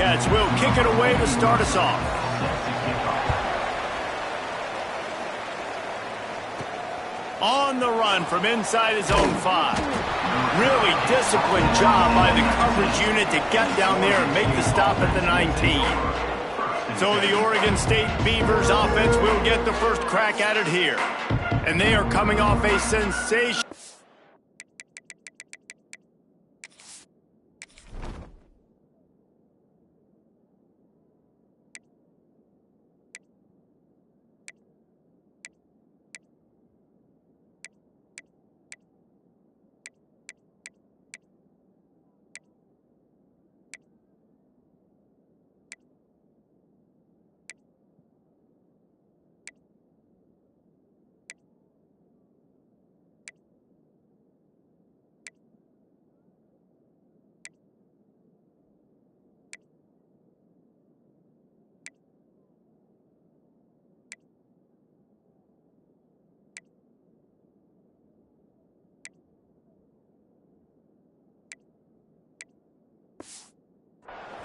Bobcats will kick it away to start us off. On the run from inside his own 5. Really disciplined job by the coverage unit to get down there and make the stop at the 19. So the Oregon State Beavers offense will get the first crack at it here. And they are coming off a sensation.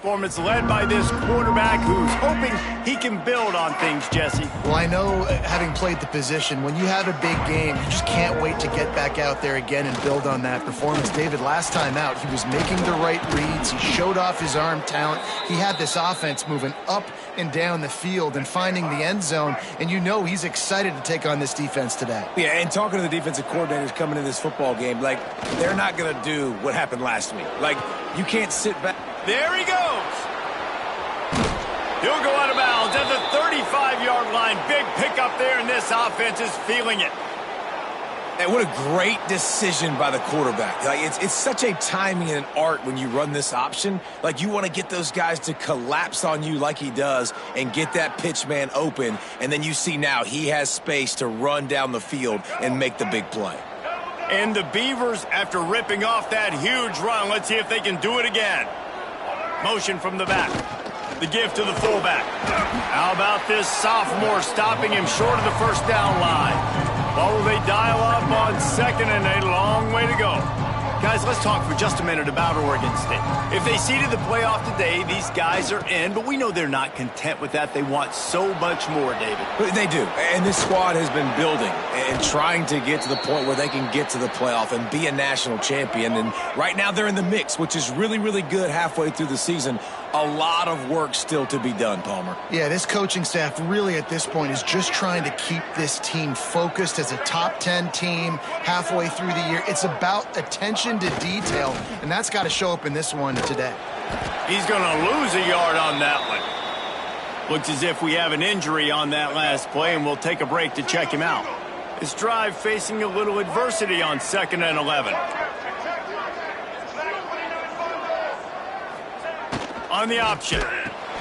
Performance led by this quarterback who's hoping he can build on things, Jesse. Well, I know, having played the position, when you have a big game, you just can't wait to get back out there again and build on that performance. David, last time out, he was making the right reads. He showed off his arm talent. He had this offense moving up and down the field and finding the end zone, and you know he's excited to take on this defense today. Yeah, and talking to the defensive coordinators coming in this football game, like, they're not going to do what happened last week. Like, you can't sit back. There he goes. He'll go out of bounds at the 35-yard line. Big pickup there, and this offense is feeling it. And what a great decision by the quarterback. Like, it's such a timing and an art when you run this option. Like, you want to get those guys to collapse on you like he does and get that pitch man open. And then you see now he has space to run down the field and make the big play. And the Beavers, after ripping off that huge run, let's see if they can do it again. Motion from the back. The give to the fullback. How about this sophomore stopping him short of the first down line? Or will they dial up on second and a long way to go? Guys, let's talk for just a minute about Oregon State. If they seeded the playoff today, these guys are in, but we know they're not content with that. They want so much more, David. They do, and this squad has been building and trying to get to the point where they can get to the playoff and be a national champion. And right now they're in the mix, which is really, really good halfway through the season. A lot of work still to be done, Palmer. Yeah, this coaching staff really at this point is just trying to keep this team focused as a top 10 team halfway through the year. It's about attention to detail, and that's got to show up in this one today. He's going to lose a yard on that one. Looks as if we have an injury on that last play, and we'll take a break to check him out. His drive facing a little adversity on 2nd and 11. On the option.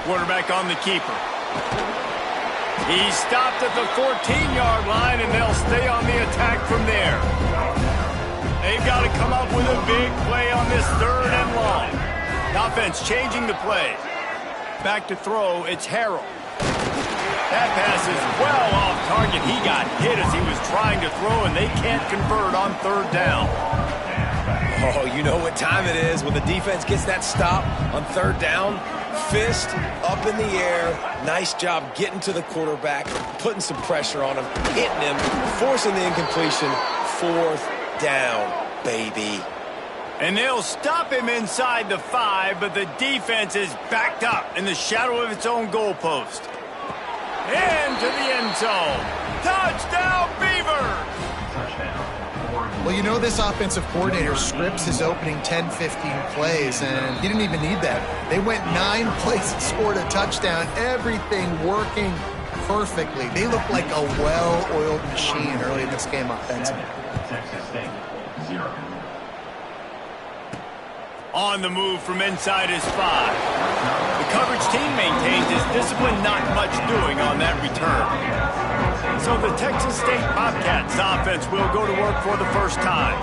Quarterback on the keeper. He stopped at the 14-yard line, and they'll stay on the attack from there. They've got to come up with a big play on this 3rd and long. The offense changing the play. Back to throw, it's Harrell. That pass is well off target. He got hit as he was trying to throw, and they can't convert on 3rd down. Oh, you know what time it is when the defense gets that stop on 3rd down. Fist up in the air. Nice job getting to the quarterback, putting some pressure on him, hitting him, forcing the incompletion. 4th down, baby. And they'll stop him inside the 5, but the defense is backed up in the shadow of its own goalpost. Into the end zone. Touchdown, Beavers! Well, you know this offensive coordinator scripts his opening 10, 15 plays, and he didn't even need that. They went 9 plays and scored a touchdown, everything working perfectly. They look like a well-oiled machine early in this game offensively. On the move from inside his 5. The coverage team maintains his discipline, not much doing on that return. So the Texas State Bobcats offense will go to work for the first time.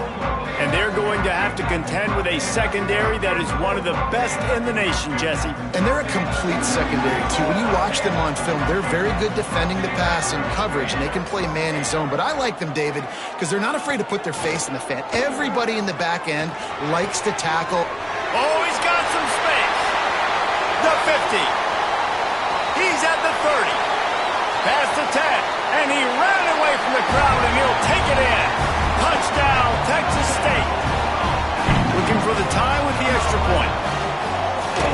And they're going to have to contend with a secondary that is one of the best in the nation, Jesse. And they're a complete secondary, too. When you watch them on film, they're very good defending the pass and coverage, and they can play man and zone. But I like them, David, because they're not afraid to put their face in the fan. Everybody in the back end likes to tackle. Oh, he's got some space. The 50. He's at the 30. Past the 10. And he ran away from the crowd, and he'll take it in. Touchdown, Texas State. Looking for the tie with the extra point.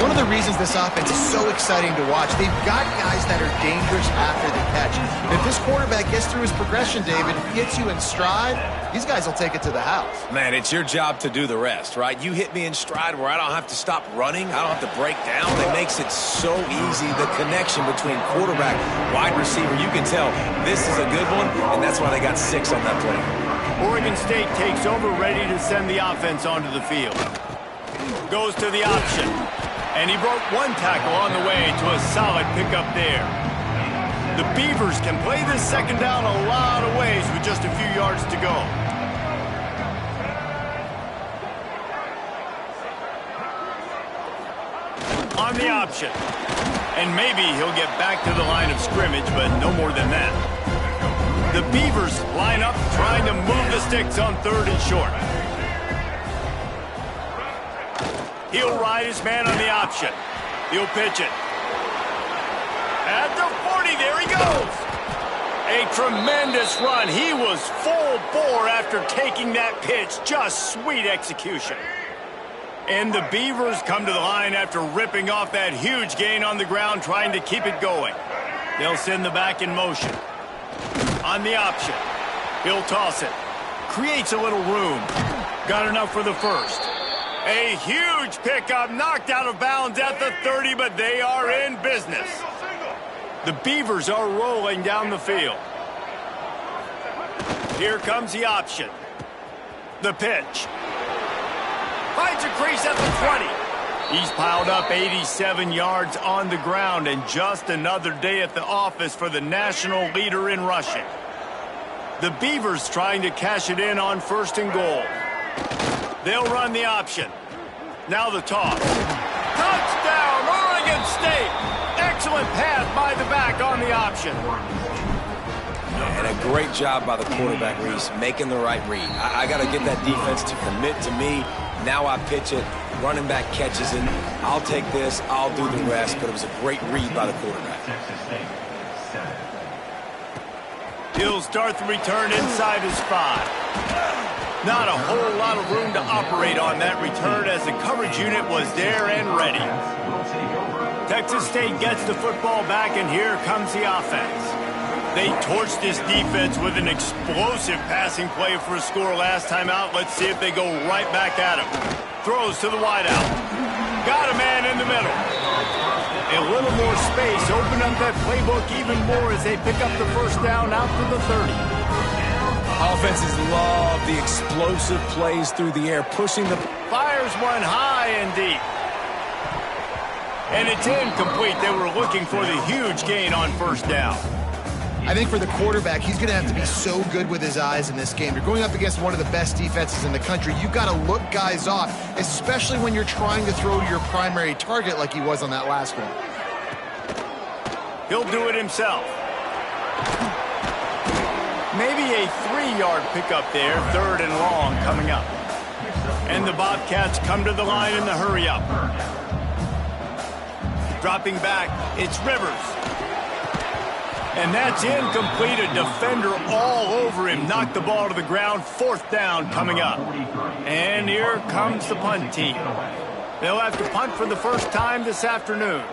One of the reasons this offense is so exciting to watch, they've got guys that are dangerous after the catch. If this quarterback gets through his progression, David, gets you in stride, these guys will take it to the house. Man, it's your job to do the rest, right? You hit me in stride where I don't have to stop running. I don't have to break down. It makes it so easy, the connection between quarterback, wide receiver. You can tell this is a good one, and that's why they got 6 on that play. Oregon State takes over, ready to send the offense onto the field. Goes to the option. And he broke one tackle on the way to a solid pickup there. The Beavers can play this second down a lot of ways with just a few yards to go. On the option. And maybe he'll get back to the line of scrimmage, but no more than that. The Beavers line up trying to move the sticks on 3rd and short. He'll ride his man on the option. He'll pitch it. At the 40, there he goes. A tremendous run. He was full bore after taking that pitch. Just sweet execution. And the Beavers come to the line after ripping off that huge gain on the ground, trying to keep it going. They'll send the back in motion. On the option. He'll toss it. Creates a little room. Got enough for the first. A huge pickup, knocked out of bounds at the 30, but they are in business. The Beavers are rolling down the field. Here comes the option. The pitch. Finds a crease at the 20. He's piled up 87 yards on the ground, and just another day at the office for the national leader in rushing. The Beavers trying to cash it in on 1st and goal. They'll run the option. Now the toss. Touchdown, Oregon State! Excellent pass by the back on the option. And a great job by the quarterback, Reese, making the right read. I got to get that defense to commit to me. Now I pitch it. Running back catches it. I'll take this. I'll do the rest. But it was a great read by the quarterback. He'll start the return inside his 5. Not a whole lot of room to operate on that return as the coverage unit was there and ready. Texas State gets the football back, and here comes the offense. They torched this defense with an explosive passing play for a score last time out. Let's see if they go right back at him. Throws to the wideout. Got a man in the middle. A little more space. Open up that playbook even more as they pick up the first down out to the 30. Offenses love the explosive plays through the air, pushing the... Fires one high and deep. And it's incomplete. They were looking for the huge gain on 1st down. I think for the quarterback, he's going to have to be so good with his eyes in this game. You're going up against one of the best defenses in the country. You've got to look guys off, especially when you're trying to throw to your primary target like he was on that last one. He'll do it himself. Maybe a 3-yard pickup there, 3rd and long coming up. And the Bobcats come to the line in the hurry-up. Dropping back, it's Rivers. And that's incomplete. A defender all over him. Knocked the ball to the ground. 4th down coming up. And here comes the punt team. They'll have to punt for the first time this afternoon.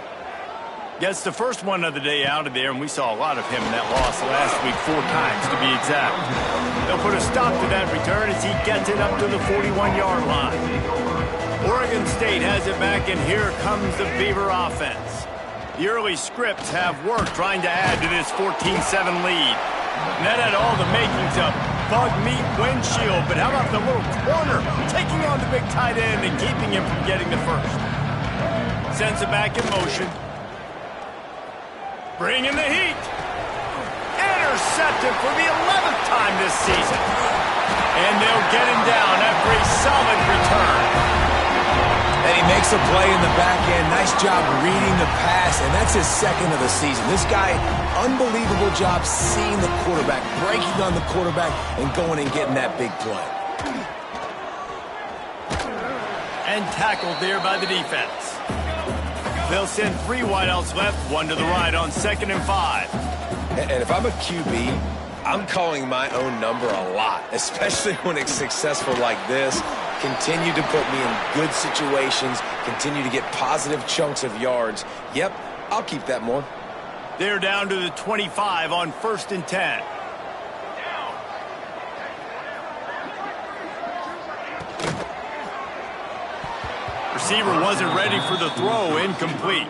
Gets the first one of the day out of there, and we saw a lot of him in that loss last week, 4 times to be exact. They'll put a stop to that return as he gets it up to the 41-yard line. Oregon State has it back, and here comes the Beaver offense. The early scripts have worked trying to add to this 14-7 lead. And that had all the makings of bug meat windshield, but how about the little corner taking on the big tight end and keeping him from getting the first? Sends it back in motion. Bringing the heat. Intercepted for the 11th time this season. And they'll get him down after a solid return. And he makes a play in the back end. Nice job reading the pass, and that's his 2nd of the season. This guy, unbelievable job seeing the quarterback, breaking on the quarterback, and going and getting that big play. And tackled there by the defense. They'll send 3 wideouts left, 1 to the right on 2nd and 5. And if I'm a QB, I'm calling my own number a lot, especially when it's successful like this. Continue to put me in good situations, continue to get positive chunks of yards. Yep, I'll keep that more. They're down to the 25 on 1st and 10. Receiver wasn't ready for the throw, incomplete.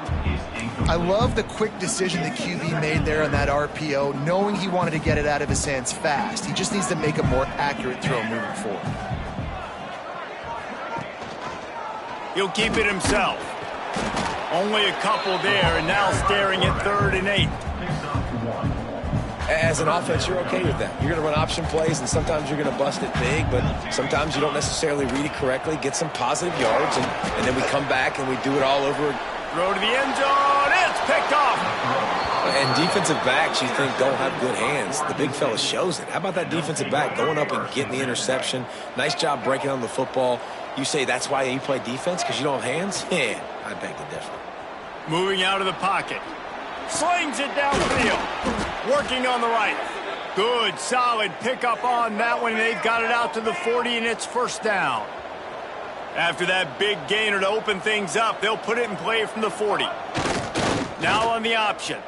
I love the quick decision the QB made there on that RPO, knowing he wanted to get it out of his hands fast. He just needs to make a more accurate throw moving forward. He'll keep it himself. Only a couple there, and now staring at 3rd and 8. As an offense, you're okay with that. You're going to run option plays, and sometimes you're going to bust it big, but sometimes you don't necessarily read it correctly, get some positive yards, and then we come back and we do it all over. Throw to the end zone. It's picked off. And defensive backs, you think, don't have good hands. The big fella shows it. How about that defensive back going up and getting the interception? Nice job breaking on the football. You say that's why you play defense, because you don't have hands? Yeah, I beg to differ. Moving out of the pocket. Slings it downfield. Working on the right. Good, solid pickup on that one. They've got it out to the 40, and it's 1st down. After that big gainer to open things up, they'll put it in play from the 40. Now on the option.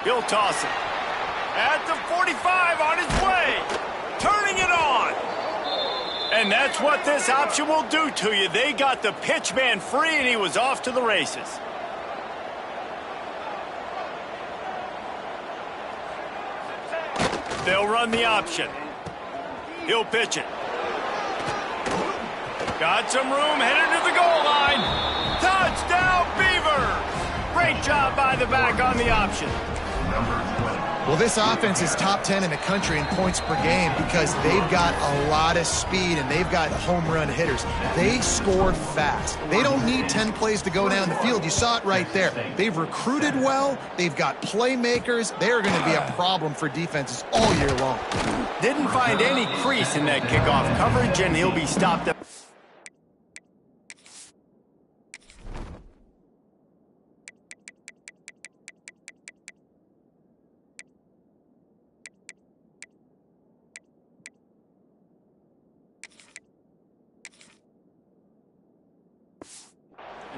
He'll toss it. At the 45 on his way. Turning it on. And that's what this option will do to you. They got the pitch man free, and he was off to the races. They'll run the option. He'll pitch it. Got some room, headed to the goal line. Touchdown, Beavers! Great job by the back on the option. Well, this offense is top 10 in the country in points per game because they've got a lot of speed and they've got home run hitters. They score fast. They don't need 10 plays to go down the field. You saw it right there. They've recruited well. They've got playmakers. They're going to be a problem for defenses all year long. Didn't find any crease in that kickoff coverage, and he'll be stopped up.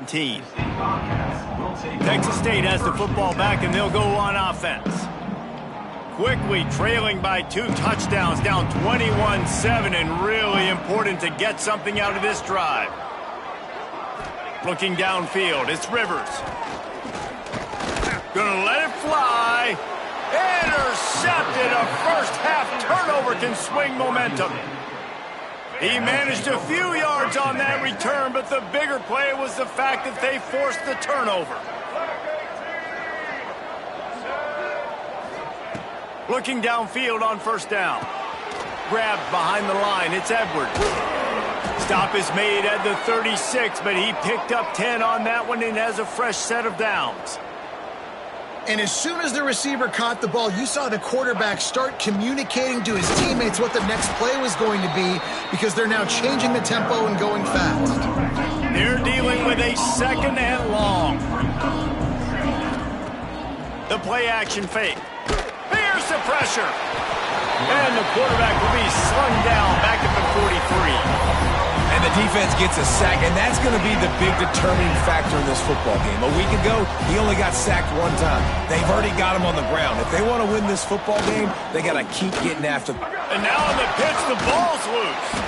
Team. Texas State has the football back, and they'll go on offense. Quickly trailing by 2 touchdowns, down 21-7, and really important to get something out of this drive. Looking downfield, it's Rivers. Gonna let it fly. Intercepted. A first-half turnover can swing momentum. He managed a few yards on that return, but the bigger play was the fact that they forced the turnover. Looking downfield on 1st down. Grabbed behind the line, it's Edwards. Stop is made at the 36, but he picked up 10 on that one and has a fresh set of downs. And as soon as the receiver caught the ball, you saw the quarterback start communicating to his teammates what the next play was going to be because they're now changing the tempo and going fast. They're dealing with a 2nd and long. The play action fake. Here's the pressure. And the quarterback will be slung down back at the 43. And the defense gets a sack, and that's going to be the big determining factor in this football game. A week ago, he only got sacked 1 time. They've already got him on the ground. If they want to win this football game, they got to keep getting after them. And now on the pitch, the ball's loose.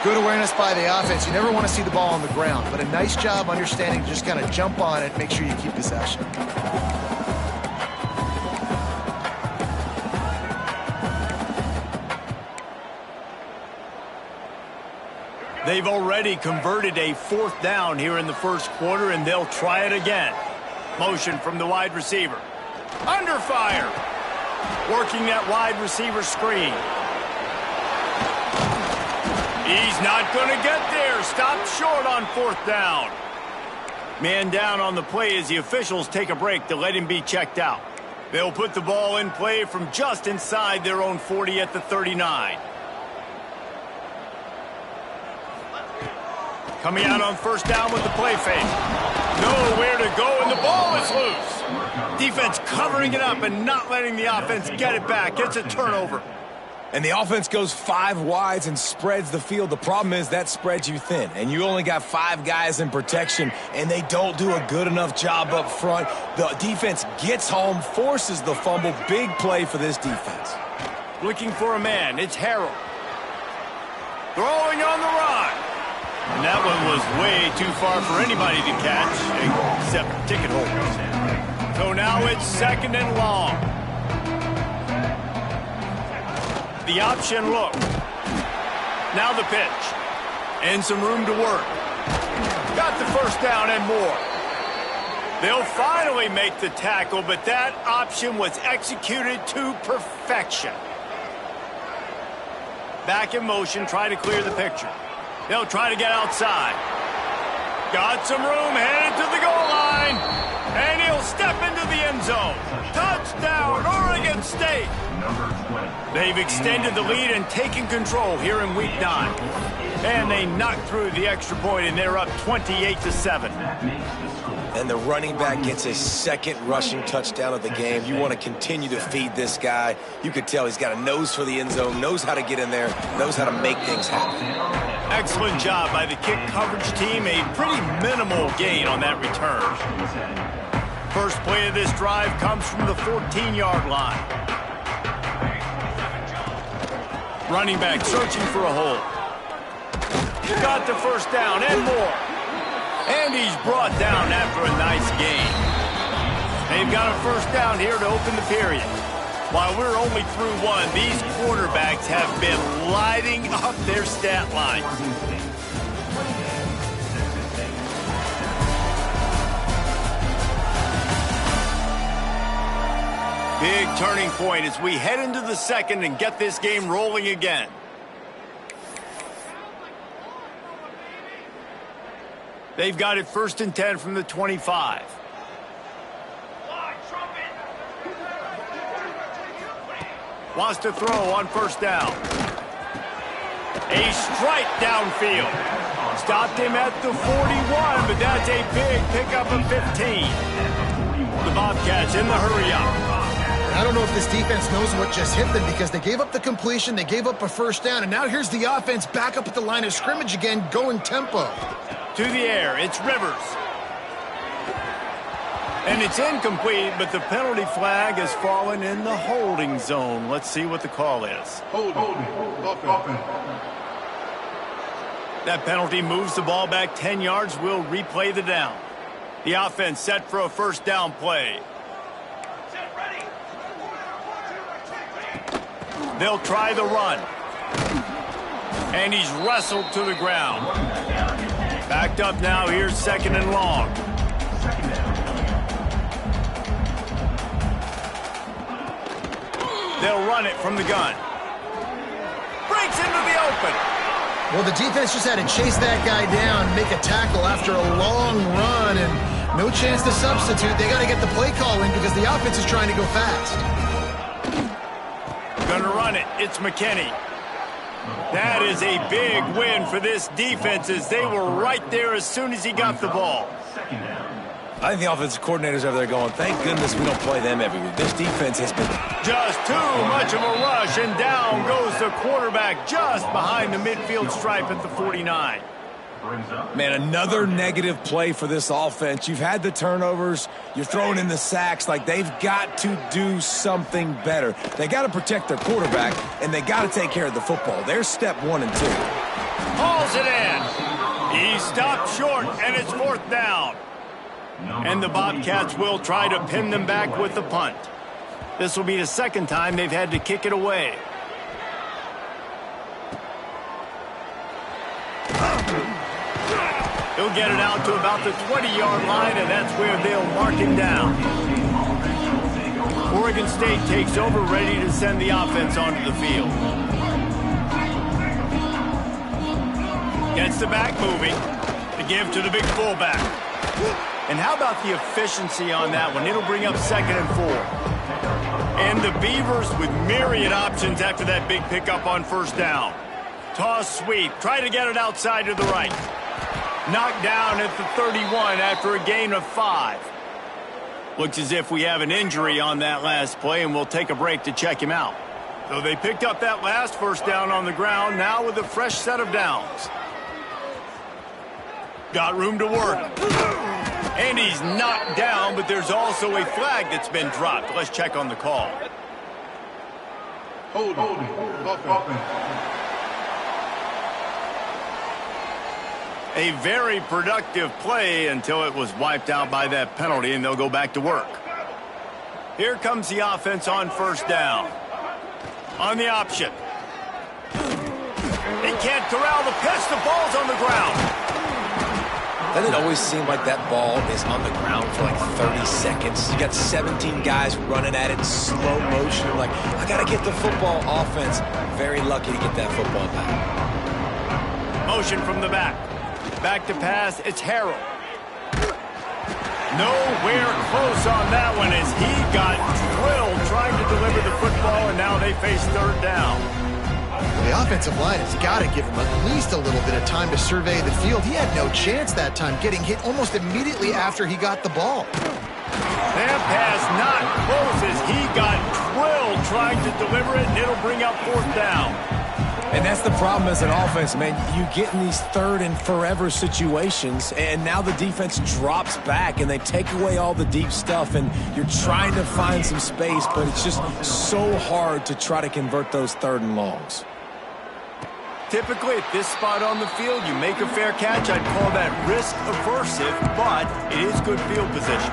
Good awareness by the offense. You never want to see the ball on the ground, but a nice job understanding to just kind of jump on it, make sure you keep possession. They've already converted a 4th down here in the 1st quarter, and they'll try it again. Motion from the wide receiver. Under fire. Working that wide receiver screen. He's not going to get there. Stopped short on 4th down. Man down on the play as the officials take a break to let him be checked out. They'll put the ball in play from just inside their own 40 at the 39. Coming out on 1st down with the play fake. nowhere to go, and the ball is loose. Defense covering it up and not letting the offense get it back. It's a turnover. And the offense goes 5 wides and spreads the field. The problem is that spreads you thin, and you only got 5 guys in protection, and they don't do a good enough job up front. The defense gets home, forces the fumble. Big play for this defense. Looking for a man. It's Harrell. Throwing on the run. And that one was way too far for anybody to catch, except ticket holders. So now it's 2nd and long. The option look. Now the pitch. And some room to work. Got the first down and more. They'll finally make the tackle, but that option was executed to perfection. Back in motion, try to clear the picture. They'll try to get outside. Got some room, headed to the goal line. And he'll step into the end zone. Touchdown, Oregon State. They've extended the lead and taken control here in Week 9. And they knocked through the extra point, and they're up 28-7. And the running back gets his 2nd rushing touchdown of the game. You want to continue to feed this guy. You could tell he's got a nose for the end zone, knows how to get in there, knows how to make things happen. Excellent job by the kick coverage team. A pretty minimal gain on that return. First play of this drive comes from the 14-yard line. Running back searching for a hole. Got the first down and more. And he's brought down after a nice gain. They've got a first down here to open the period. While we're only through 1, these quarterbacks have been lighting up their stat line. Big turning point as we head into the 2nd and get this game rolling again. They've got it 1st and 10 from the 25. Wants to throw on first down. A strike downfield. Stopped him at the 41, but that's a big pickup of 15. The Bobcats in the hurry-up. I don't know if this defense knows what just hit them because they gave up the completion, they gave up a first down, and now here's the offense back up at the line of scrimmage again, going tempo. To the air, it's Rivers. And it's incomplete, but the penalty flag has fallen in the holding zone. Let's see what the call is. Holding. That penalty moves the ball back 10 yards. We'll replay the down. The offense set for a first down play. They'll try the run. And he's wrestled to the ground. Backed up now, here's 2nd and long. They'll run it from the gun. Breaks into the open. Well, the defense just had to chase that guy down, make a tackle after a long run, and no chance to substitute. They got to get the play call in because the offense is trying to go fast. Gonna run it. It's McKinney. That is a big win for this defense as they were right there as soon as he got the ball. I think the offensive coordinators over there going, thank goodness we don't play them every week. This defense has been just too much of a rush, and down goes the quarterback just behind the midfield stripe at the 49. Man, another negative play for this offense. You've had the turnovers. You're throwing in the sacks. Like, they've got to do something better. They got to protect their quarterback, and they got to take care of the football. There's step 1 and 2. Hauls it in. He stopped short, and it's 4th down. And the Bobcats will try to pin them back with the punt. This will be the 2nd time they've had to kick it away. He'll get it out to about the 20-yard line, and that's where they'll mark him down. Oregon State takes over, ready to send the offense onto the field. Gets the back moving. To give to the big fullback. And how about the efficiency on that one? It'll bring up 2nd and 4. And the Beavers with myriad options after that big pickup on first down. Toss sweep. Try to get it outside to the right. Knocked down at the 31 after a gain of 5. Looks as if we have an injury on that last play, and we'll take a break to check him out. So they picked up that last first down on the ground, now with a fresh set of downs. Got room to work. And he's knocked down, but there's also a flag that's been dropped. Let's check on the call. Hold on. A very productive play until it was wiped out by that penalty, and they'll go back to work. Here comes the offense on first down. On the option. He can't corral the pitch. The ball's on the ground. Doesn't it always seem like that ball is on the ground for like 30 seconds? You got 17 guys running at it in slow motion. You're like, I got to get the football. Offense, very lucky to get that football back. Motion from the back. Back to pass. It's Harrell. Nowhere close on that one as he got drilled trying to deliver the football, and now they face third down. The offensive line has got to give him at least a little bit of time to survey the field. He had no chance that time, getting hit almost immediately after he got the ball. That pass not close as he got drilled trying to deliver it, and it'll bring up fourth down. And that's the problem as an offense, man. You get in these third and forever situations, and now the defense drops back, and they take away all the deep stuff, and you're trying to find some space, but it's just so hard to try to convert those third and longs. Typically, at this spot on the field, you make a fair catch. I'd call that risk-aversive, but it is good field position.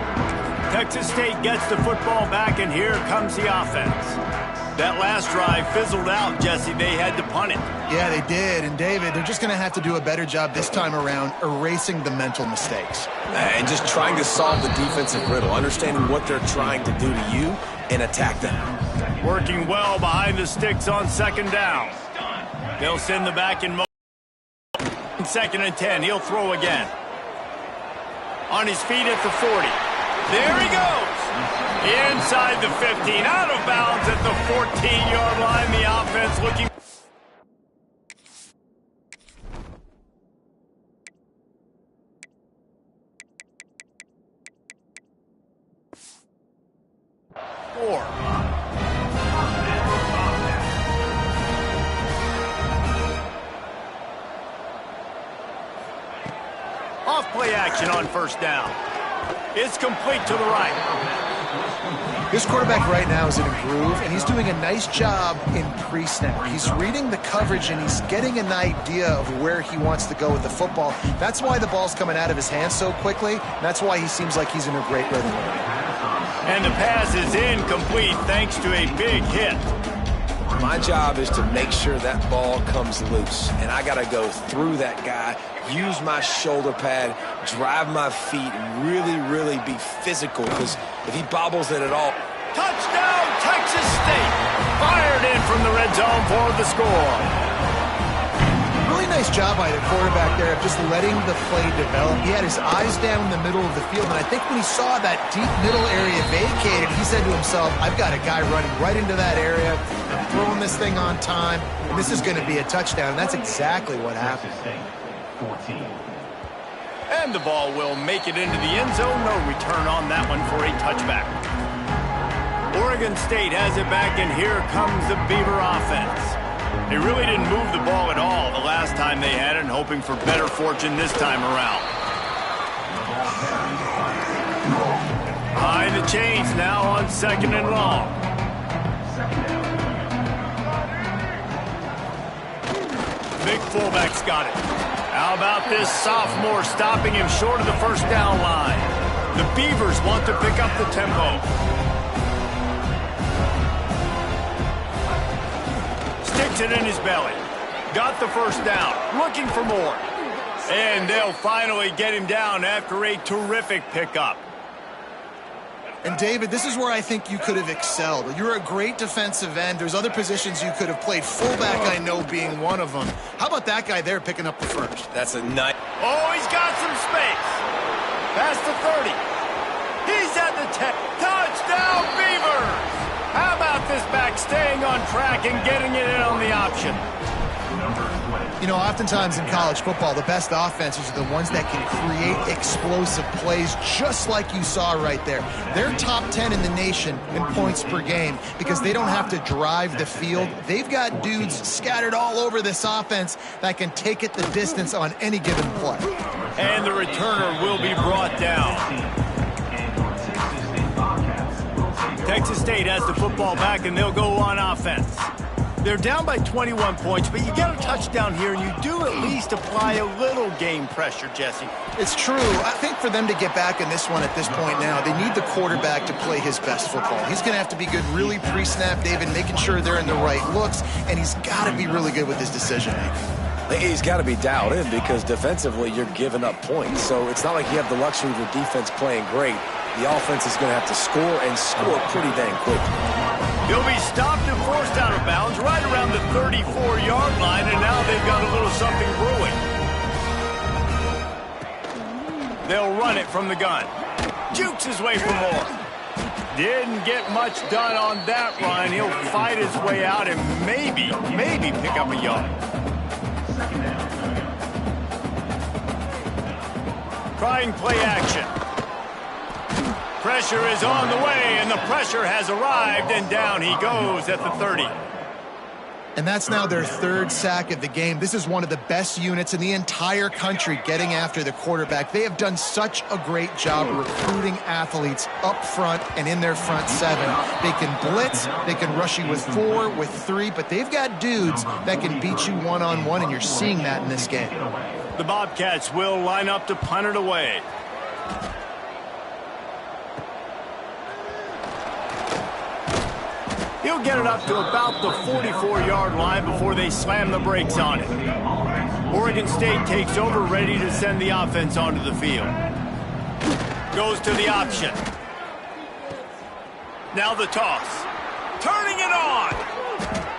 Texas State gets the football back, and here comes the offense. That last drive fizzled out, Jesse. They had to punt it. Yeah, they did. And, David, they're just going to have to do a better job this time around erasing the mental mistakes. And just trying to solve the defensive riddle, understanding what they're trying to do to you and attack them. Working well behind the sticks on second down. They'll send the back in motion. Second and 10. He'll throw again. On his feet at the 40. There he goes. Inside the 15. Out of bounds at the 14-yard line. The offense looking. Off-play action on first down. It's complete to the right. This quarterback right now is in a groove, and he's doing a nice job in pre-snap. He's reading the coverage, and he's getting an idea of where he wants to go with the football. That's why the ball's coming out of his hands so quickly. That's why he seems like he's in a great rhythm. And the pass is incomplete thanks to a big hit. My job is to make sure that ball comes loose, and I got to go through that guy, use my shoulder pad, drive my feet, and really be physical, because if he bobbles it at all. Touchdown, Texas State! Fired in from the red zone for the score. Really nice job by the quarterback there of just letting the play develop. He had his eyes down the middle of the field, and I think when he saw that deep middle area vacated, he said to himself, I've got a guy running right into that area. I'm throwing this thing on time, and this is going to be a touchdown. And that's exactly what happened. And the ball will make it into the end zone. No return on that one for a touchback. Oregon State has it back, and here comes the Beaver offense. They really didn't move the ball at all the last time they had it, and hoping for better fortune this time around. Behind the chains now on second and long. Big fullback's got it. How about this sophomore stopping him short of the first down line? The Beavers want to pick up the tempo. Sticks it in his belly. Got the first down. Looking for more. And they'll finally get him down after a terrific pickup. And, David, this is where I think you could have excelled. You're a great defensive end. There's other positions you could have played. Fullback, I know, being one of them. How about that guy there picking up the first? That's a nut. Oh, he's got some space. Past the 30. He's at the 10. Touchdown, Beavers! How about this back staying on track and getting it in on the option? You know, oftentimes in college football, the best offenses are the ones that can create explosive plays, just like you saw right there. They're top 10 in the nation in points per game because they don't have to drive the field. They've got dudes scattered all over this offense that can take it the distance on any given play. And the returner will be brought down. Texas State has the football back, and they'll go on offense. They're down by 21 points, but you get a touchdown here, and you do at least apply a little game pressure, Jesse. It's true. I think for them to get back in this one at this point now, they need the quarterback to play his best football. He's going to have to be good really pre-snap, David, making sure they're in the right looks, and he's got to be really good with his decision-making. He's got to be dialed in because defensively you're giving up points. So it's not like you have the luxury of your defense playing great. The offense is going to have to score and score pretty dang quickly. He'll be stopped and forced out of bounds right around the 34-yard line, and now they've got a little something brewing. They'll run it from the gun. Jukes his way for more. Didn't get much done on that run. He'll fight his way out and maybe pick up a yard. Trying play action. Pressure is on the way, and the pressure has arrived, and down he goes at the 30. And that's now their third sack of the game. This is one of the best units in the entire country getting after the quarterback. They have done such a great job recruiting athletes up front and in their front seven. They can blitz, they can rush you with 4, with 3, but they've got dudes that can beat you one-on-one, and you're seeing that in this game. The Bobcats will line up to punt it away. He'll get it up to about the 44-yard line before they slam the brakes on it. Oregon State takes over, ready to send the offense onto the field. Goes to the option. Now the toss. Turning it on!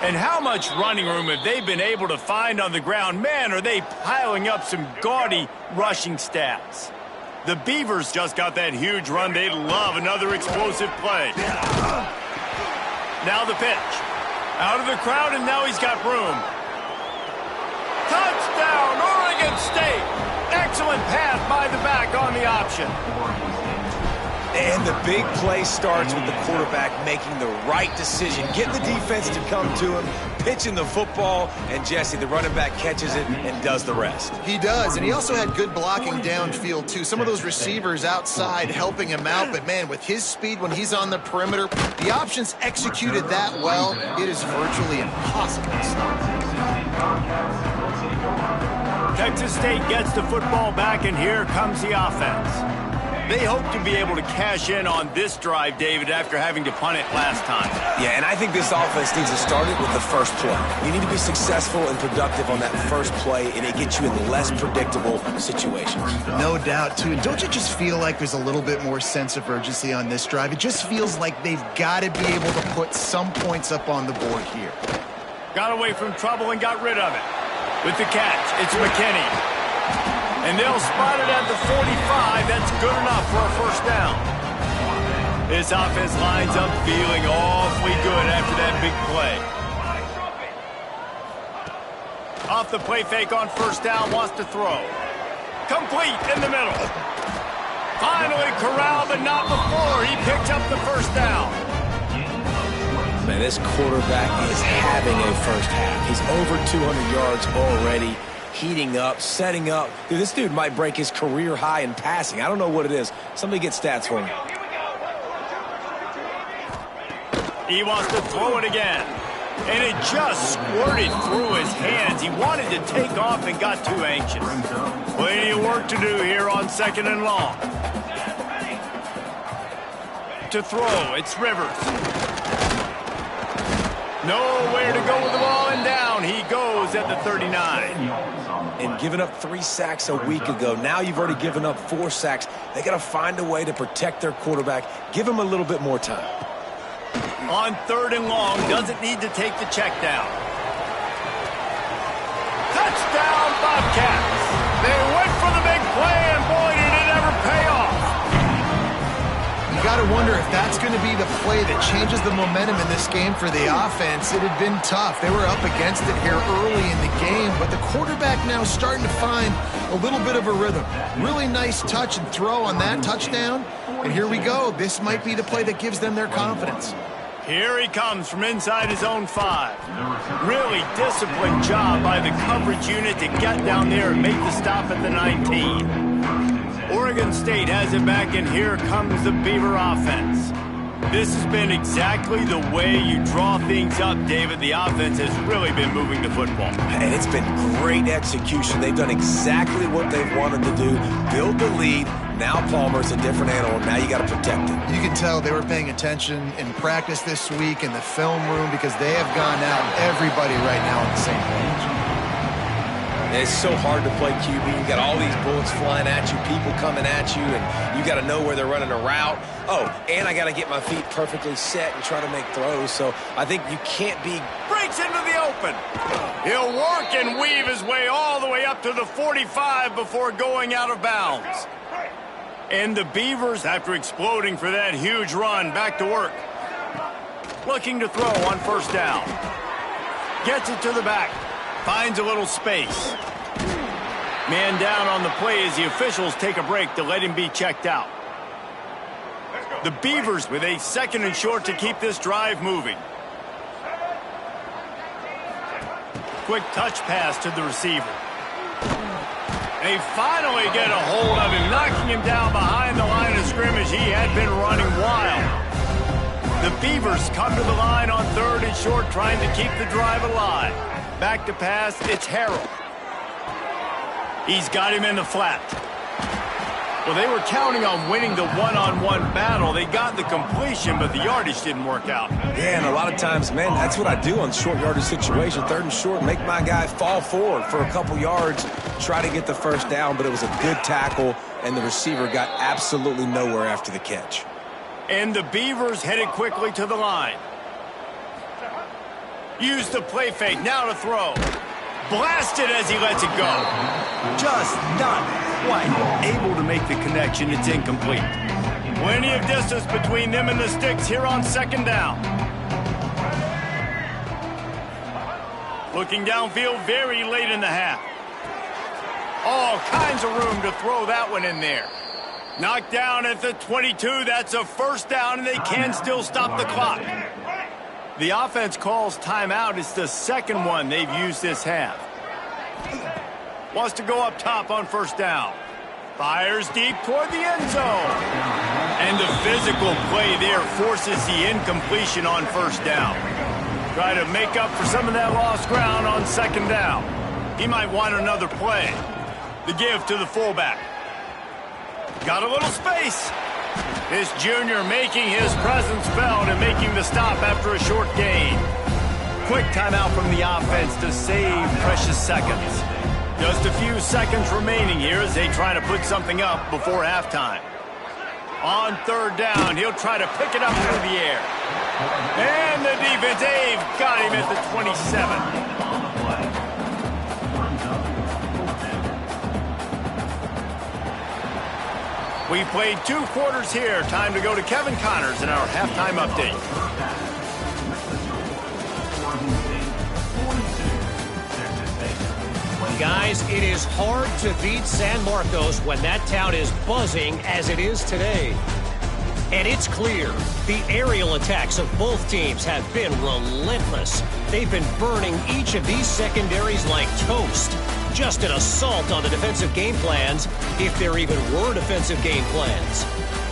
And how much running room have they been able to find on the ground? Man, are they piling up some gaudy rushing stats. The Beavers just got that huge run. They love another explosive play. Now the pitch. Out of the crowd, and now he's got room. Touchdown, Oregon State! Excellent pass by the back on the option. And the big play starts with the quarterback making the right decision, getting the defense to come to him, pitching the football, and Jesse, the running back, catches it and does the rest. He does, and he also had good blocking downfield, too. Some of those receivers outside helping him out, but, man, with his speed when he's on the perimeter, the options executed that well, it is virtually impossible to stop. Texas State gets the football back, and here comes the offense. They hope to be able to cash in on this drive, David, after having to punt it last time. Yeah, and I think this offense needs to start it with the first play. You need to be successful and productive on that first play, and it gets you in less predictable situations. No doubt, too. And don't you just feel like there's a little bit more sense of urgency on this drive? It just feels like they've got to be able to put some points up on the board here. Got away from trouble and got rid of it. With the catch, it's McKinney. And they'll spot it at the 45. That's good enough for a first down. This offense lines up feeling awfully good after that big play. Off the play fake on first down, wants to throw. Complete in the middle. Finally corralled, but not before. He picks up the first down. Man, this quarterback is having a first half. He's over 200 yards already. Heating up, setting up. Dude, this dude might break his career high in passing. I don't know what it is. Somebody get stats for me. He wants to throw it again. And it just squirted through his hands. He wanted to take off and got too anxious. Plenty of work to do here on 2nd and long. To throw, it's Rivers. Nowhere to go with the ball, and down he goes at the 39. And giving up 3 sacks a week ago. Now you've already given up 4 sacks. They got to find a way to protect their quarterback. Give him a little bit more time. On 3rd and long, doesn't need to take the check down. Touchdown, Bobcats. They went for the big play, and boy, did it ever pay off. You got to wonder if that's going to be the play that changes the momentum in this game for the offense. It had been tough. They were up against it here early in the game, but the quarterback now starting to find a little bit of a rhythm. Really nice touch and throw on that touchdown. And here we go. This might be the play that gives them their confidence. Here he comes from inside his own 5. Really disciplined job by the coverage unit to get down there and make the stop at the 19. Oregon State has it back, and here comes the Beaver offense. This has been exactly the way you draw things up, David. The offense has really been moving the football. And it's been great execution. They've done exactly what they've wanted to do. Build the lead. Now Palmer's a different animal. Now you got to protect it. You can tell they were paying attention in practice this week in the film room because they have gone out, everybody right now on the same page. It's so hard to play QB. You got all these bullets flying at you, people coming at you, and you got to know where they're running a route. Oh, and I got to get my feet perfectly set and try to make throws. So I think you can't be... Breaks into the open. He'll work and weave his way all the way up to the 45 before going out of bounds. And the Beavers, after exploding for that huge run, back to work. Looking to throw on first down. Gets it to the back. Finds a little space. Man down on the play as the officials take a break to let him be checked out. The Beavers with a 2nd and short to keep this drive moving. Quick touch pass to the receiver. They finally get a hold of him, knocking him down behind the line of scrimmage. He had been running wild. The Beavers come to the line on 3rd and short, trying to keep the drive alive. Back to pass, it's Harrell. He's got him in the flat. Well, they were counting on winning the one-on-one battle. They got the completion, but the yardage didn't work out. Yeah, and a lot of times, man, that's what I do on short yardage situation. 3rd and short, make my guy fall forward for a couple yards, try to get the first down, but it was a good tackle, and the receiver got absolutely nowhere after the catch. And the Beavers headed quickly to the line. Use the play fake, now to throw. Blasted as he lets it go. Just not quite able to make the connection. It's incomplete. Plenty of distance between them and the sticks here on 2nd down. Looking downfield very late in the half. All kinds of room to throw that one in there. Knocked down at the 22. That's a first down, and they can still stop the clock. The offense calls timeout. It's the 2nd one they've used this half. Wants to go up top on first down. Fires deep toward the end zone. And the physical play there forces the incompletion on first down. Try to make up for some of that lost ground on 2nd down. He might want another play. The give to the fullback. Got a little space. This junior making his presence felt and making the stop after a short gain. Quick timeout from the offense to save precious seconds. Just a few seconds remaining here as they try to put something up before halftime. On 3rd down, he'll try to pick it up through the air. And the defense, they've got him at the 27. We played 2 quarters here. Time to go to Kevin Connors in our halftime update. Guys, it is hard to beat San Marcos when that town is buzzing as it is today. And it's clear, the aerial attacks of both teams have been relentless. They've been burning each of these secondaries like toast. Just an assault on the defensive game plans, if there even were defensive game plans.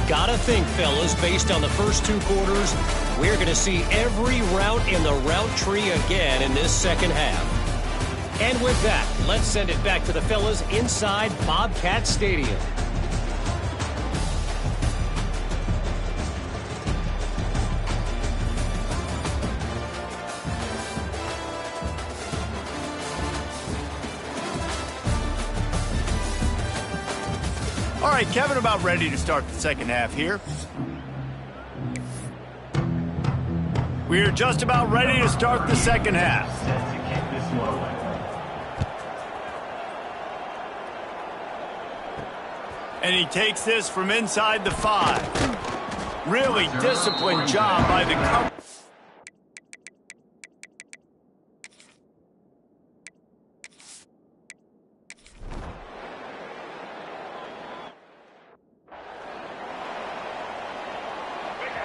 Gotta think, fellas, based on the first 2 quarters, we're going to see every route in the route tree again in this 2nd half. And with that, let's send it back to the fellas inside Bobcat Stadium. All right, Kevin, about ready to start the 2nd half here. We're just about ready to start the 2nd half. And he takes this from inside the 5. Really disciplined job by the cover.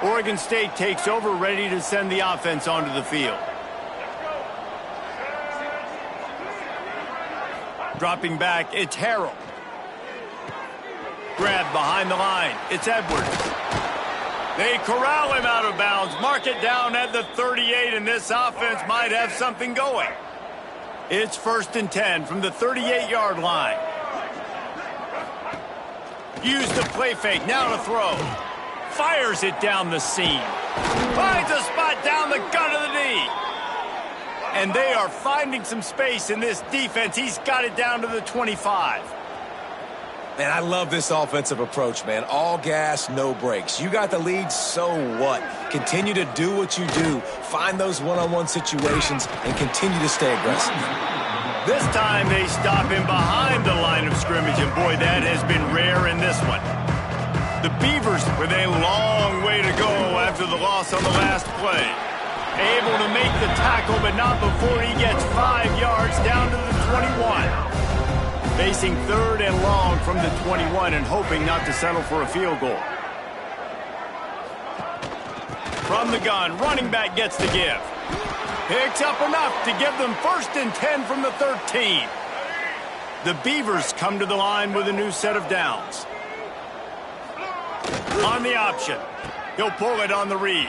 Oregon State takes over, ready to send the offense onto the field. Dropping back, it's Harrell. Grab behind the line, it's Edwards. They corral him out of bounds, mark it down at the 38, and this offense might have something going. It's 1st and 10 from the 38-yard line. Use the play fake, now to throw. Fires it down the seam. Finds a spot down the gut of the knee. And they are finding some space in this defense. He's got it down to the 25. Man, I love this offensive approach, man. All gas, no brakes. You got the lead, so what? Continue to do what you do. Find those one-on-one situations and continue to stay aggressive. This time they stop him behind the line of scrimmage, and boy, that has been rare in this one. The Beavers with a long way to go after the loss on the last play. Able to make the tackle, but not before he gets 5 yards down to the 21. Facing 3rd and long from the 21 and hoping not to settle for a field goal. From the gun, running back gets the give. Picks up enough to give them 1st and 10 from the 13. The Beavers come to the line with a new set of downs. On the option. He'll pull it on the read.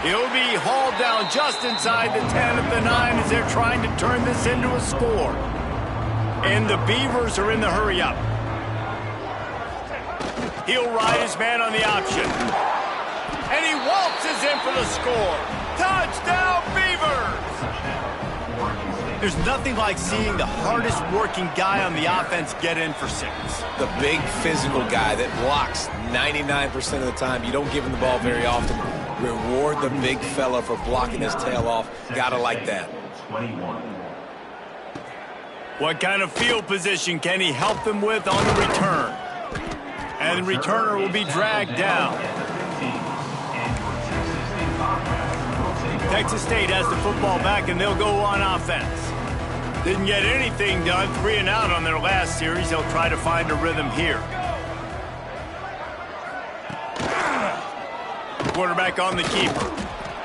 He'll be hauled down just inside the 10 at the 9 as they're trying to turn this into a score. And the Beavers are in the hurry-up. He'll ride his man on the option. And he waltzes in for the score. Touchdown, Beavers! There's nothing like seeing the hardest working guy on the offense get in for 6. The big physical guy that blocks 99% of the time. You don't give him the ball very often. Reward the big fella for blocking his tail off. Gotta like that. What kind of field position can he help them with on the return? And the returner will be dragged down. Texas State has the football back, and they'll go on offense. Didn't get anything done, 3 and out on their last series. They'll try to find a rhythm here. Quarterback on the keeper.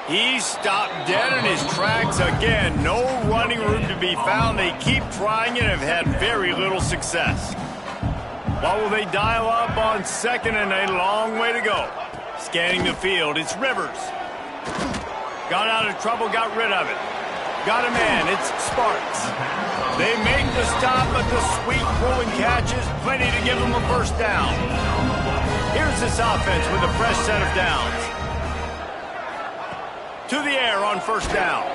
He stopped dead in his tracks again. No running room to be found. They keep trying it and have had very little success. What will they dial up on 2nd and a long way to go? Scanning the field, it's Rivers. Got out of trouble, got rid of it. Got a man, it's Sparks. They make the stop, but the sweet throw and catch is plenty to give them a 1st down. Here's this offense with a fresh set of downs. To the air on 1st down.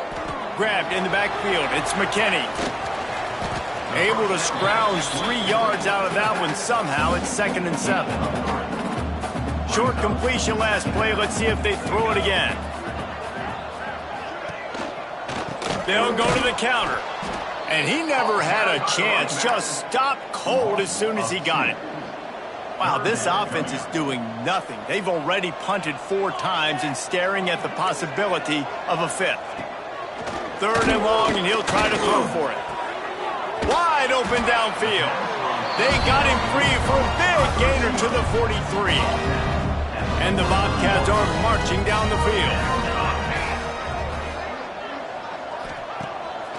Grabbed in the backfield, it's McKinney. Able to scrounge 3 yards out of that one somehow. It's 2nd and 7. Short completion last play. Let's see if they throw it again. They'll go to the counter. And he never had a chance. Just stopped cold as soon as he got it. Wow, this offense is doing nothing. They've already punted 4 times and staring at the possibility of a 5th. 3rd and long, and he'll try to throw for it. Wide open downfield. They got him free for a big gainer to the 43. And the Bobcats are marching down the field.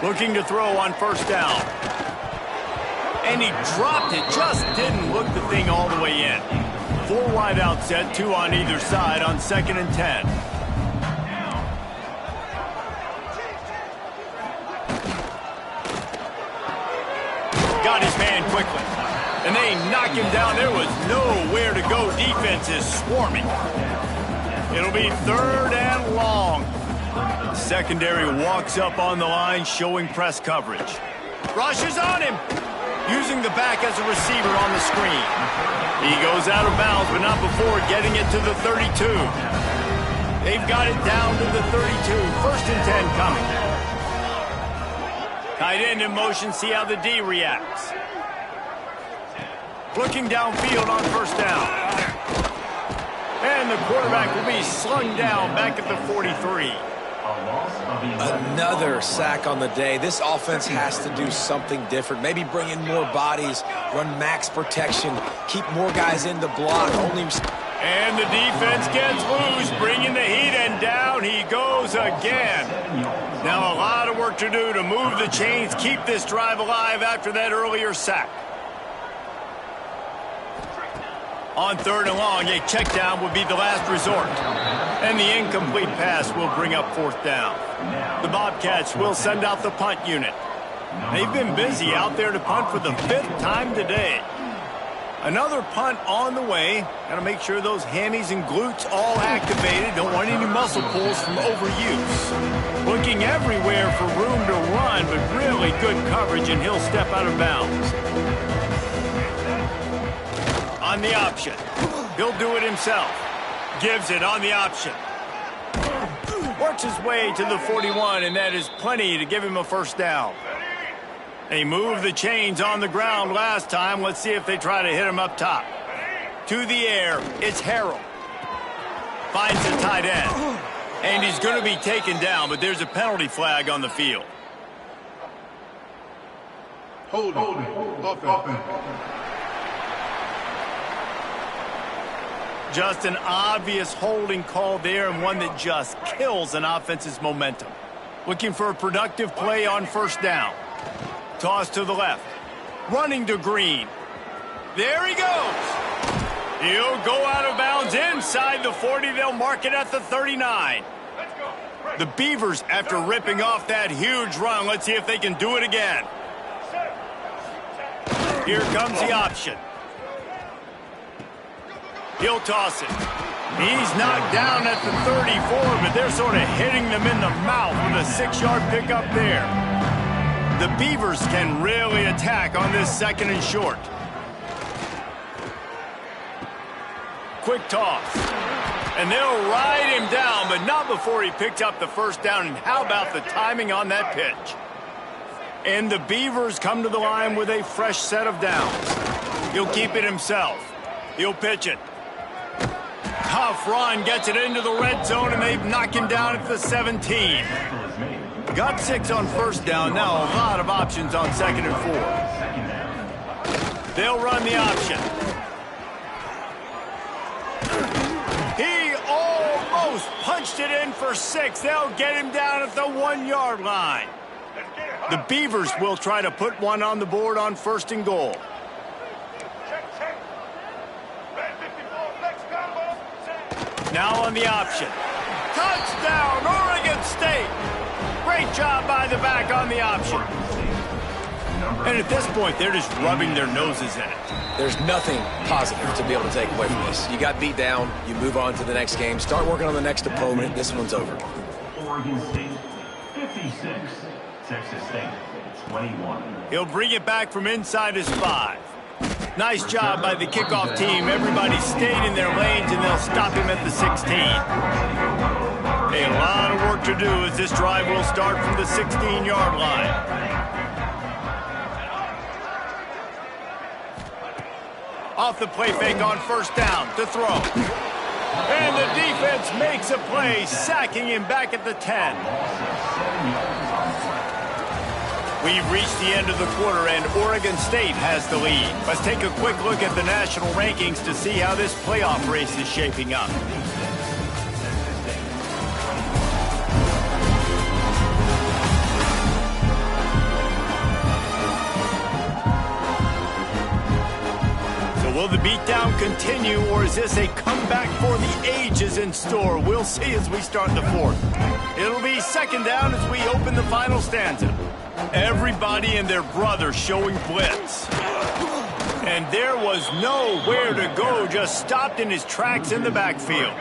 Looking to throw on 1st down. And he dropped it, just didn't look the thing all the way in. 4 wide out set, 2 on either side on 2nd and 10. Got his man quickly. And they knock him down. There was nowhere to go. Defense is swarming. It'll be 3rd and long. Secondary walks up on the line, showing press coverage. Rushes on him. Using the back as a receiver on the screen. He goes out of bounds, but not before getting it to the 32. They've got it down to the 32. 1st and 10 coming. Tight end in motion, see how the D reacts. Looking downfield on 1st down. quarterback will be slung down back at the 43. Another sack on the day. This offense has to do something different. Maybe bring in more bodies, run max protection, keep more guys in the block. And the defense gets loose, bringing the heat, and down he goes again. Now a lot of work to do to move the chains, keep this drive alive after that earlier sack. On 3rd and long, a check down would be the last resort. And the incomplete pass will bring up 4th down. The Bobcats will send out the punt unit. They've been busy out there to punt for the 5th time today. Another punt on the way. Got to make sure those hammies and glutes all activated. Don't want any muscle pulls from overuse. Looking everywhere for room to run, but really good coverage, and he'll step out of bounds. On the option. He'll do it himself. Gives it on the option. Works his way to the 41, and that is plenty to give him a 1st down. They moved the chains on the ground last time. Let's see if they try to hit him up top. To the air, it's Harrell. Finds the tight end. And he's going to be taken down, but there's a penalty flag on the field. Hold it. Just an obvious holding call there, and one that just kills an offense's momentum. Looking for a productive play on 1st down. Toss to the left. Running to Green. There he goes. He'll go out of bounds inside the 40. They'll mark it at the 39. The Beavers, after ripping off that huge run, let's see if they can do it again. Here comes the option. He'll toss it. He's knocked down at the 34, but they're sort of hitting them in the mouth with a 6-yard pickup there. The Beavers can really attack on this 2nd and short. Quick toss. And they'll ride him down, but not before he picks up the 1st down. And how about the timing on that pitch? And the Beavers come to the line with a fresh set of downs. He'll keep it himself. He'll pitch it. Tough run, gets it into the red zone, and they knock him down at the 17. Got 6 on 1st down. Now a lot of options on 2nd and 4. They'll run the option. He almost punched it in for 6. They'll get him down at the 1-yard line. The Beavers will try to put one on the board on 1st and goal. Now on the option. Touchdown, Oregon State. Great job by the back on the option. And at this point, they're just rubbing their noses in it. There's nothing positive to be able to take away from this. You got beat down, you move on to the next game, start working on the next opponent. This one's over. Oregon State, 56. Texas State, 21. He'll bring it back from inside his 5. Nice job by the kickoff team. Everybody stayed in their lanes, and they'll stop him at the 16. A lot of work to do as this drive will start from the 16-yard line. Off the play fake on 1st down to throw. And the defense makes a play, sacking him back at the 10. We've reached the end of the quarter, and Oregon State has the lead. Let's take a quick look at the national rankings to see how this playoff race is shaping up. Will the beatdown continue, or is this a comeback for the ages in store? We'll see as we start the 4th. It'll be 2nd down as we open the final stanza. Everybody and their brother showing blitz. And there was nowhere to go, just stopped in his tracks in the backfield.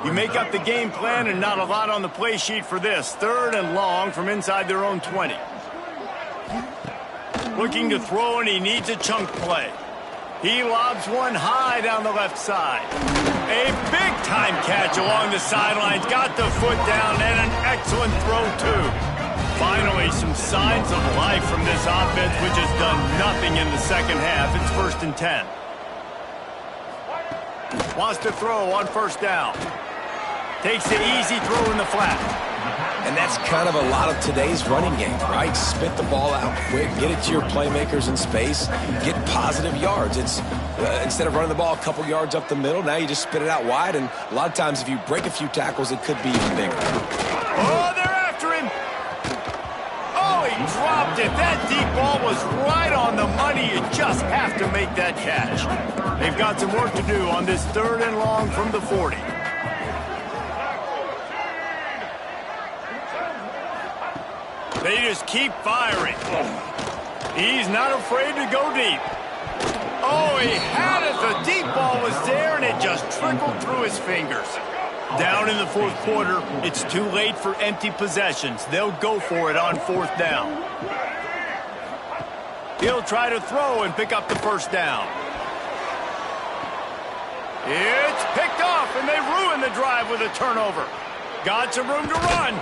You make up the game plan and not a lot on the play sheet for this. 3rd and long from inside their own 20. Looking to throw, and he needs a chunk play. He lobs one high down the left side. A big-time catch along the sidelines. Got the foot down, and an excellent throw, too. Finally, some signs of life from this offense, which has done nothing in the 2nd half. It's 1st and 10. Wants to throw on first down. Takes the easy throw in the flat. And that's kind of a lot of today's running game, right? Spit the ball out quick, get it to your playmakers in space, get positive yards. It's instead of running the ball a couple yards up the middle, now you just spit it out wide, and a lot of times if you break a few tackles, it could be even bigger. Oh, they're after him. Oh, he dropped it. That deep ball was right on the money. You just have to make that catch. They've got some work to do on this 3rd and long from the 40. They just keep firing. He's not afraid to go deep. Oh, he had it. The deep ball was there, and it just trickled through his fingers. Down in the 4th quarter, it's too late for empty possessions. They'll go for it on 4th down. He'll try to throw and pick up the first down. It's picked off, and they ruin the drive with a turnover. Got some room to run.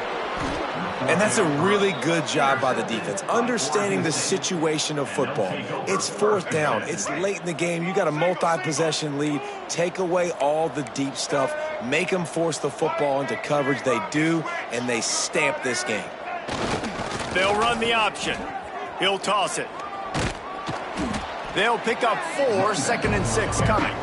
And that's a really good job by the defense, understanding the situation of football. It's 4th down. It's late in the game. You got a multi-possession lead. Take away all the deep stuff. Make them force the football into coverage. They do, and they stamp this game. They'll run the option. He'll toss it. They'll pick up 4, 2nd and 6 coming.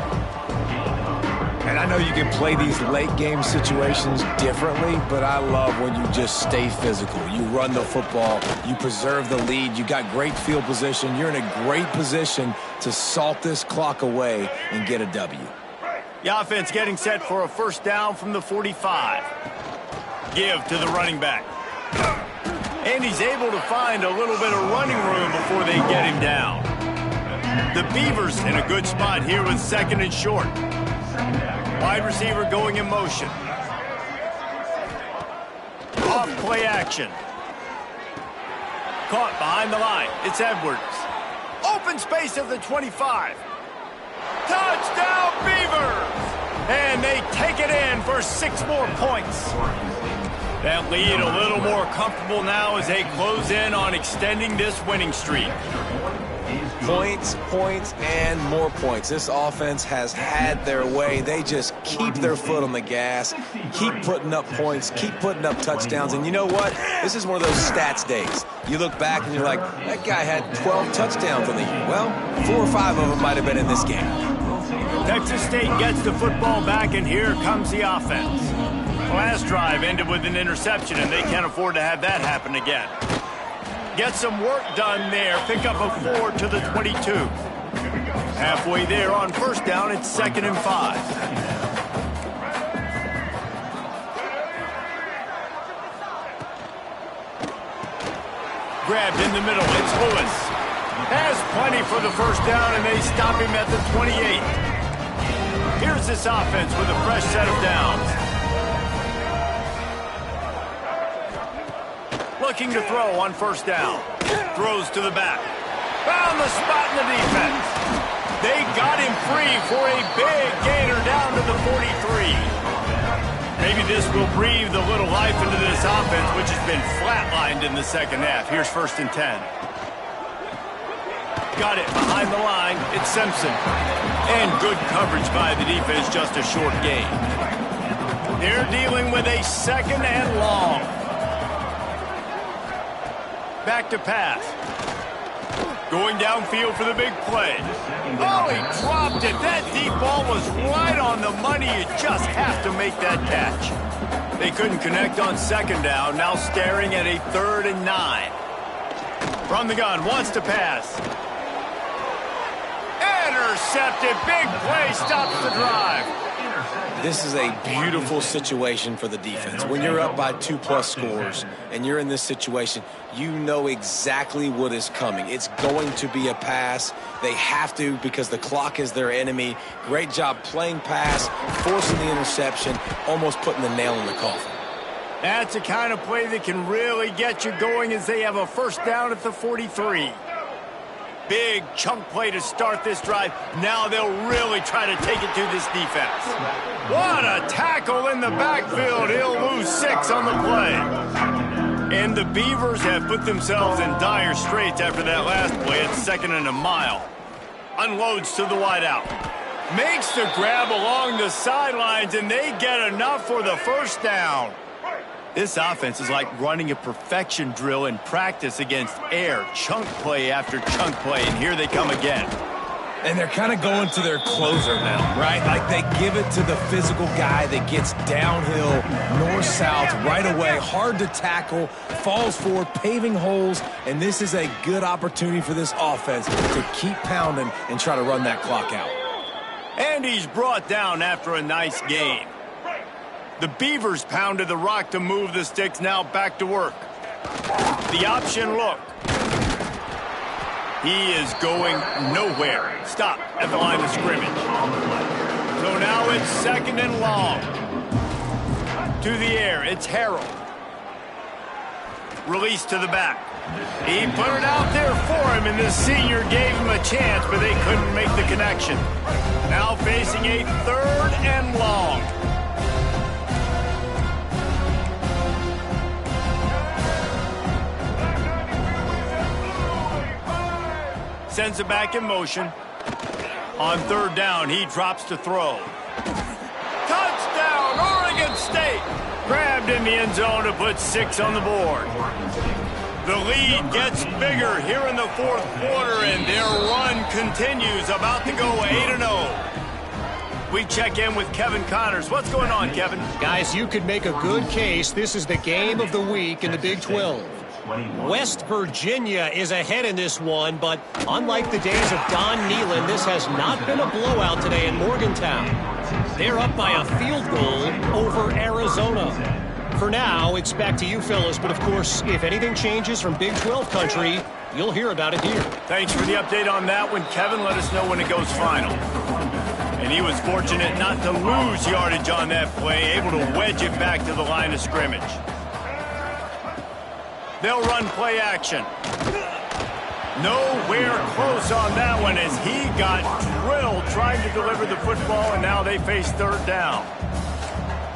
And I know you can play these late game situations differently, but I love when you just stay physical. You run the football, you preserve the lead, you got great field position, you're in a great position to salt this clock away and get a W. The offense getting set for a first down from the 45. Give to the running back. And he's able to find a little bit of running room before they get him down. The Beavers in a good spot here with 2nd and short. Wide receiver going in motion. Off play action. Caught behind the line. It's Edwards. Open space at the 25. Touchdown Beavers! And they take it in for 6 more points. That lead a little more comfortable now as they close in on extending this winning streak. Points, points, and more points. This offense has had their way. They just keep their foot on the gas, keep putting up points, keep putting up touchdowns. And you know what? This is one of those stats days. You look back and you're like, that guy had 12 touchdowns in the year. Well, 4 or 5 of them might have been in this game. Texas State gets the football back, and here comes the offense. Last drive ended with an interception, and they can't afford to have that happen again. Get some work done there. Pick up a 4 to the 22. Halfway there on first down, it's 2nd and 5. Grabbed in the middle, it's Lewis. Has plenty for the first down, and they stop him at the 28. Here's this offense with a fresh set of downs. Looking to throw on first down. Throws to the back. Found the spot in the defense. They got him free for a big gainer down to the 43. Maybe this will breathe a little life into this offense, which has been flatlined in the second half. Here's 1st and 10. Got it behind the line. It's Simpson. And good coverage by the defense, just a short gain. They're dealing with a 2nd and long. Back to pass. Going downfield for the big play. Oh, he dropped it. That deep ball was right on the money. You just have to make that catch. They couldn't connect on 2nd down. Now staring at a 3rd and 9. From the gun, wants to pass. Intercepted. Big play stops the drive. This is a beautiful situation for the defense. When you're up by 2+ scores and you're in this situation, you know exactly what is coming. It's going to be a pass. They have to because the clock is their enemy. Great job playing pass, forcing the interception, almost putting the nail in the coffin. That's the kind of play that can really get you going as they have a first down at the 43. Big chunk play to start this drive. Now they'll really try to take it to this defense. What a tackle in the backfield. He'll lose 6 on the play. And the Beavers have put themselves in dire straits after that last play at 2nd and a mile. Unloads to the wideout. Makes the grab along the sidelines, and they get enough for the first down. This offense is like running a perfection drill in practice against air. Chunk play after chunk play, and here they come again. And they're kind of going to their closer now, right? Like they give it to the physical guy that gets downhill, north-south, right away, hard to tackle, falls forward, paving holes, and this is a good opportunity for this offense to keep pounding and try to run that clock out. And he's brought down after a nice gain. The Beavers pounded the rock to move the sticks, now back to work. The option look. He is going nowhere. Stop at the line of scrimmage. So now it's second and long. To the air, it's Harold. Release to the back. He put it out there for him, and the senior gave him a chance, but they couldn't make the connection. Now facing a third and long. Sends it back in motion. On third down, he drops to throw. Touchdown, Oregon State! Grabbed in the end zone to put 6 on the board. The lead gets bigger here in the fourth quarter, and their run continues, about to go 8-0. We check in with Kevin Connors. What's going on, Kevin? Guys, you could make a good case. This is the game of the week in the Big 12. West Virginia is ahead in this one, but unlike the days of Don Nehlen, this has not been a blowout today in Morgantown. They're up by a field goal over Arizona. For now, it's back to you fellas, but of course, if anything changes from Big 12 country, you'll hear about it here. Thanks for the update on that one, Kevin. Let us know when it goes final. And he was fortunate not to lose yardage on that play, able to wedge it back to the line of scrimmage. They'll run play action. Nowhere close on that one as he got drilled trying to deliver the football, and now they face third down.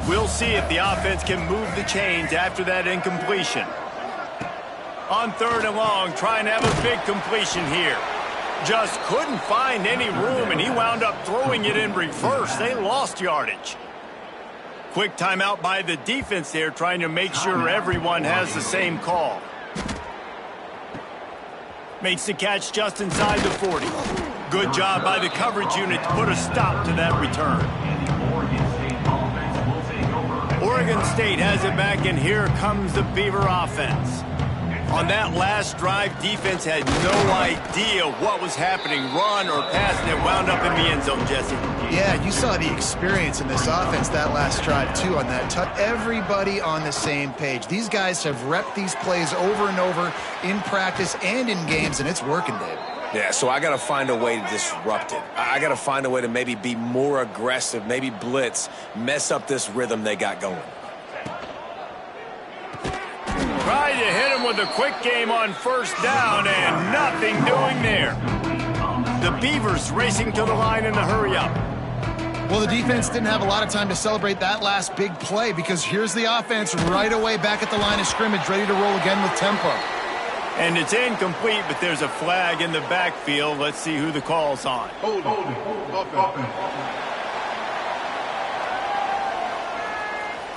We'll see if the offense can move the chains after that incompletion. On third and long, trying to have a big completion here. Just couldn't find any room, and he wound up throwing it in reverse. They lost yardage. Quick timeout by the defense there, trying to make sure everyone has the same call. Makes the catch just inside the 40. Good job by the coverage unit to put a stop to that return. Oregon State has it back, and here comes the Beaver offense. On that last drive, defense had no idea what was happening, run or pass, and it wound up in the end zone, Jesse. Yeah, you saw the experience in this offense that last drive, too, on that touch. Everybody on the same page. These guys have repped these plays over and over in practice and in games, and it's working, Dave. Yeah, so I got to find a way to disrupt it. I got to find a way to maybe be more aggressive, maybe blitz, mess up this rhythm they got going. Tried to hit him with a quick game on first down, and nothing doing there. The Beavers racing to the line in the hurry-up. Well, the defense didn't have a lot of time to celebrate that last big play because here's the offense right away back at the line of scrimmage, ready to roll again with tempo. And it's incomplete, but there's a flag in the backfield. Let's see who the call's on. Hold offense.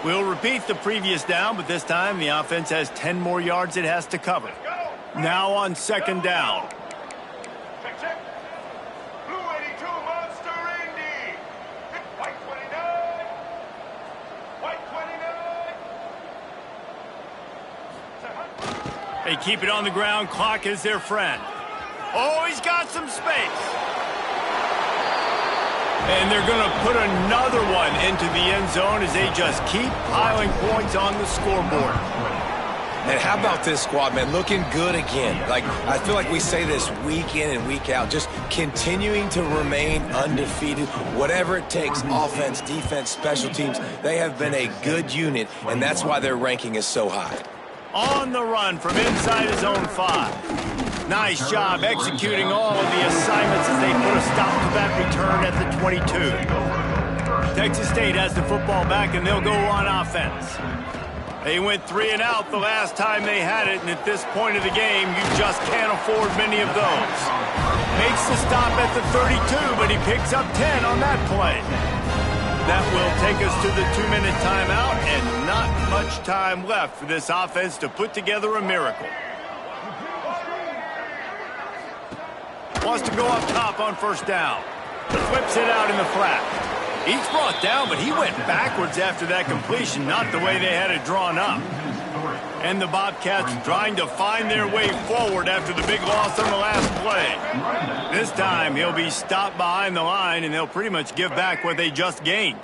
We'll repeat the previous down, but this time the offense has 10 more yards it has to cover. Now on second down. Check. Blue 82, Monster Indy. White 29. White 29. They keep it on the ground. Clock is their friend. Oh, he's got some space. And they're going to put another one into the end zone as they just keep piling points on the scoreboard. And how about this squad, man? Looking good again. Like, I feel like we say this week in and week out, just continuing to remain undefeated. Whatever it takes, offense, defense, special teams, they have been a good unit, and that's why their ranking is so high. On the run from inside his own 5. Nice job executing all of the assignments as they put a stop to that return at the 22. Texas State has the football back, and they'll go on offense. They went 3 and out the last time they had it, and at this point of the game, you just can't afford many of those. Makes the stop at the 32, but he picks up 10 on that play. That will take us to the 2-minute timeout, and not much time left for this offense to put together a miracle. Wants to go up top on first down. Flips it out in the flat. He's brought down, but he went backwards after that completion, not the way they had it drawn up. And the Bobcats trying to find their way forward after the big loss on the last play. This time, he'll be stopped behind the line, and they'll pretty much give back what they just gained.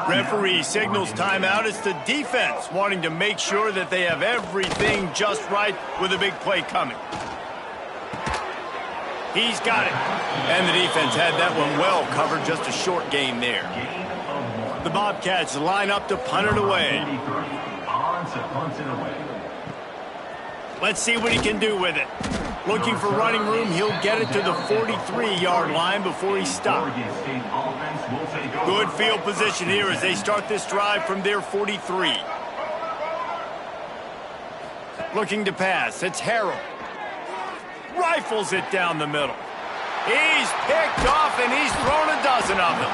Referee signals timeout. It's the defense wanting to make sure that they have everything just right with a big play coming. He's got it. And the defense had that one well covered, just a short gain there. The Bobcats line up to punt it away. Let's see what he can do with it. Looking for running room, he'll get it to the 43-yard line before he's stopped. Good field position here as they start this drive from their 43. Looking to pass, it's Harrell. Rifles it down the middle. He's picked off, and he's thrown a dozen of them.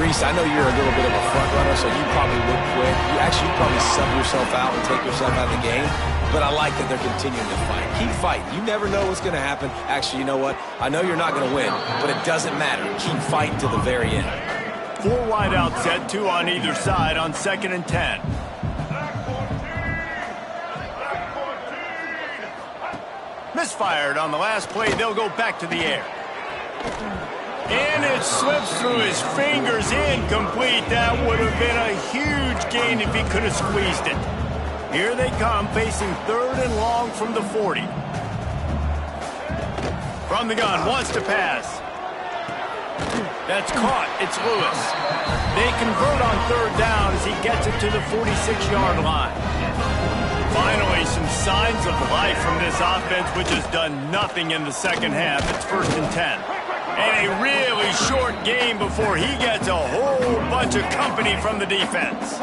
Reese, I know you're a little bit of a front runner, so you probably would quit. You probably sub yourself out and take yourself out of the game. But I like that they're continuing to fight. Keep fighting. You never know what's going to happen. Actually, you know what? I know you're not going to win, but it doesn't matter. Keep fighting to the very end. 4 wide out set, 2 on either side on 2nd and 10. Misfired on the last play. They'll go back to the air. And it slips through his fingers, incomplete. That would have been a huge gain if he could have squeezed it. Here they come, facing 3rd and long from the 40. From the gun, wants to pass. That's caught. It's Lewis. They convert on 3rd down as he gets it to the 46-yard line. Finally, some signs of life from this offense, which has done nothing in the second half. It's 1st and 10. And a really short game before he gets a whole bunch of company from the defense.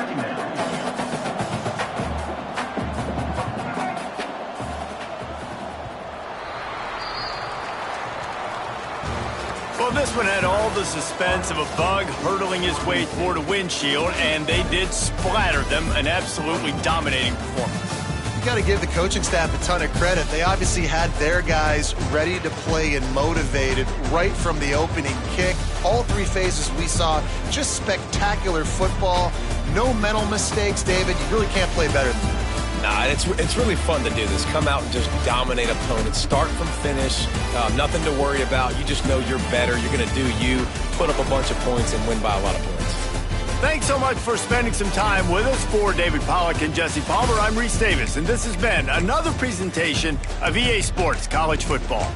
Well, this one had all the suspense of a bug hurtling his way toward a windshield, and they did splatter them. An absolutely dominating performance. You got to give the coaching staff a ton of credit. They obviously had their guys ready to play and motivated right from the opening kick. All 3 phases we saw, just spectacular football. No mental mistakes, David. You really can't play better than that. Nah, it's really fun to do this. Come out and just dominate opponents. Start from finish. Nothing to worry about. You just know you're better. You're going to do you, put up a bunch of points, and win by a lot of points. Thanks so much for spending some time with us. For David Pollack and Jesse Palmer, I'm Reese Davis, and this has been another presentation of EA Sports College Football.